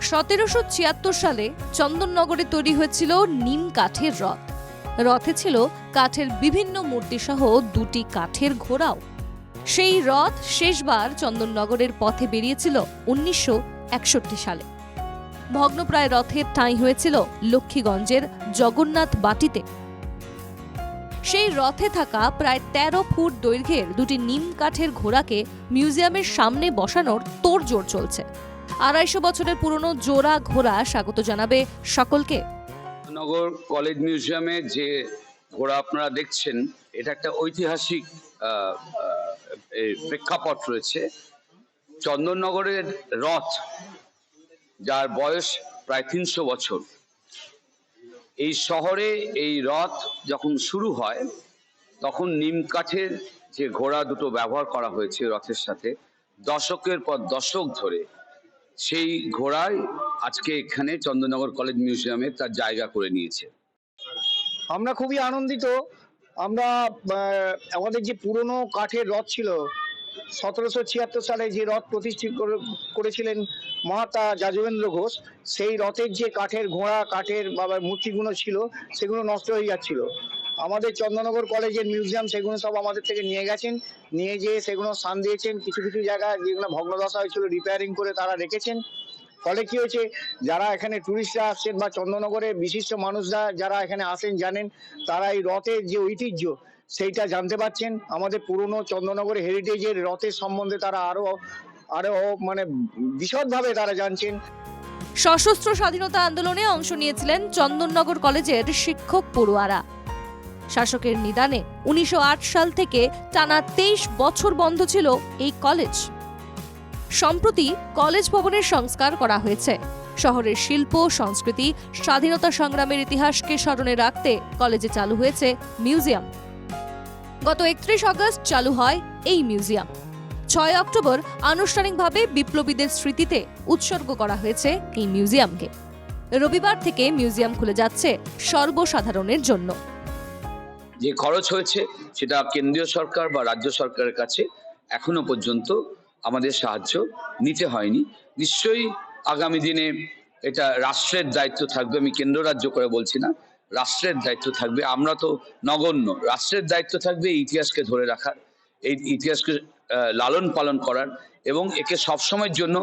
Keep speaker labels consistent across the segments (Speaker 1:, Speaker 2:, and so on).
Speaker 1: 1776 সালে চন্দননগরে তৈরি হয়েছিল নিম কাঠের রথ। রথে ছিল কাঠের বিভিন্ন মূর্তি সহ দুটি কাঠের ঘোড়াও। সেই রথ শেষবার চন্দননগরের পথে বেরিয়েছিল 1961 সালে। ভগ্নপ্রায় রথের ঠাঁই হয়েছিল লক্ষ্মীগঞ্জের জগন্নাথ বাটিতে। সেই রথে থাকা প্রায় 13 ফুট দৈর্ঘ্যের দুটি নিম কাঠের ঘোড়াকে মিউজিয়ামের সামনে বসানোর তোড়জোড় চলছে। 250 বছরের পুরনো জোড়া ঘোড়া স্বাগত জানাবে সকলকে।
Speaker 2: নগর কলেজ মিউজিয়ামে যে ঘোড়া আপনারা দেখছেন, এটা একটা ঐতিহাসিক প্রেক্ষাপট রয়েছে। চন্দননগরের রথ, যার বয়স প্রায় 300 বছর, এই শহরে এই রথ যখন শুরু হয় তখন নিম কাঠের যে ঘোড়া দুটো ব্যবহার করা হয়েছে রথের সাথে, দশকের পর দশক ধরে সেই ঘোড়াই আজকে এখানে চন্দননগর কলেজ মিউজিয়ামে তার জায়গা করে নিয়েছে।
Speaker 3: আমরা খুবই আনন্দিত। আমরা আমাদের যে পুরনো কাঠের রথ ছিল, 1776 সালে যে রথ প্রতিষ্ঠিত করেছিলেন মহাত্মা যাজবেন্দ্র ঘোষ, সেই রথের যে কাঠের ঘোড়া, কাঠের মূর্তিগুলো ছিল, সেগুলো নষ্ট হয়ে যাচ্ছিল। আমাদের চন্দননগর কলেজের মিউজিয়াম সেগুলো সব আমাদের থেকে নিয়ে গেছেন, নিয়ে যেয়ে সেগুলো স্থান দিয়েছেন। কিছু কিছু জায়গায় যেগুলো ভগ্নদশা হয়েছিল রিপেয়ারিং করে তারা রেখেছেন। ফলে কি হয়েছে, যারা এখানে টুরিস্টরা আসছেন বা চন্দননগরের বিশিষ্ট মানুষরা যারা এখানে আসেন জানেন, তারা এই রথের যে ঐতিহ্য সেইটা জানতে পারছেন। আমাদের পুরনো চন্দননগরের হেরিটেজের রথের সম্বন্ধে তারা আরো মানে বিশদভাবে তারা জানছেন।
Speaker 1: সশস্ত্র স্বাধীনতা আন্দোলনে অংশ নিয়েছিলেন চন্দননগর কলেজের শিক্ষক পড়ুয়ারা। শাসকের নিদানে 1908 সাল থেকে টানা 23 বছর বন্ধ ছিল এই কলেজ। সম্প্রতি কলেজ ভবনের সংস্কার করা হয়েছে। শহরের শিল্প, সংস্কৃতি, স্বাধীনতা সংগ্রামের ইতিহাসকে স্মরণে রাখতে কলেজে চালু হয়েছে মিউজিয়াম। গত 31 আগস্ট চালু হয় এই মিউজিয়াম। 6 অক্টোবর আনুষ্ঠানিকভাবে বিপ্লবীদের স্মৃতিতে উৎসর্গ করা হয়েছে এই মিউজিয়ামকে। রবিবার থেকে মিউজিয়াম খুলে যাচ্ছে সর্বসাধারণের জন্য।
Speaker 2: যে খরচ হয়েছে সেটা কেন্দ্রীয় সরকার বা রাজ্য সরকারের কাছে এখনো পর্যন্ত আমাদের সাহায্য নিতে হয়নি। নিশ্চয়ই আগামী দিনে এটা রাষ্ট্রের দায়িত্ব থাকবে। আমি কেন্দ্র রাজ্য করে বলছি না, রাষ্ট্রের দায়িত্ব থাকবে। আমরা তো নগণ্য, রাষ্ট্রের দায়িত্ব থাকবে এই ইতিহাসকে ধরে রাখার, এই ইতিহাসকে লালন পালন করার এবং একে সবসময়ের জন্য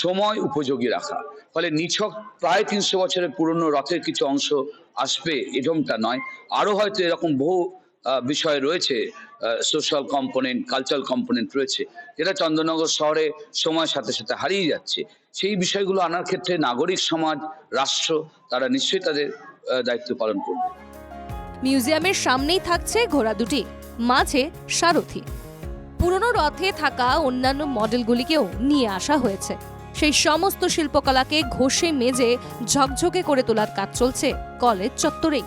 Speaker 2: সময় উপযোগী রাখা। ফলে নিছক প্রায় 300 বছরের পুরনো রথের কিছু অংশ আসবে এরকমটা নয়। আরও হয়তো এরকম বহু বিষয় রয়েছে, সোশ্যাল কম্পোনেন্ট, কালচারাল কম্পোনেন্ট রয়েছে, যেটা চন্দননগর শহরে সময়ের সাথে সাথে হারিয়ে যাচ্ছে। সেই বিষয়গুলো আনার ক্ষেত্রে নাগরিক সমাজ, রাষ্ট্র, তারা নিশ্চয়ই তাদের দায়িত্ব পালন করবে।
Speaker 1: মিউজিয়ামের সামনেই থাকছে ঘোড়া দুটি, মাঝে সারথি। পুরনো রথে থাকা অন্যান্য মডেলগুলিকেও নিয়ে আসা হয়েছে। সেই সমস্ত শিল্পকলাকে ঘষে মেজে ঝকঝকে করে তোলার কাজ চলছে কলেজ চত্বরেই।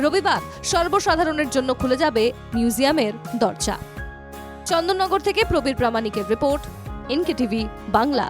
Speaker 1: রবিবার সর্বসাধারণের জন্য খুলে যাবে মিউজিয়ামের দরজা। চন্দননগর থেকে প্রবীর প্রামাণিকের রিপোর্ট, এনকে টিভি বাংলা।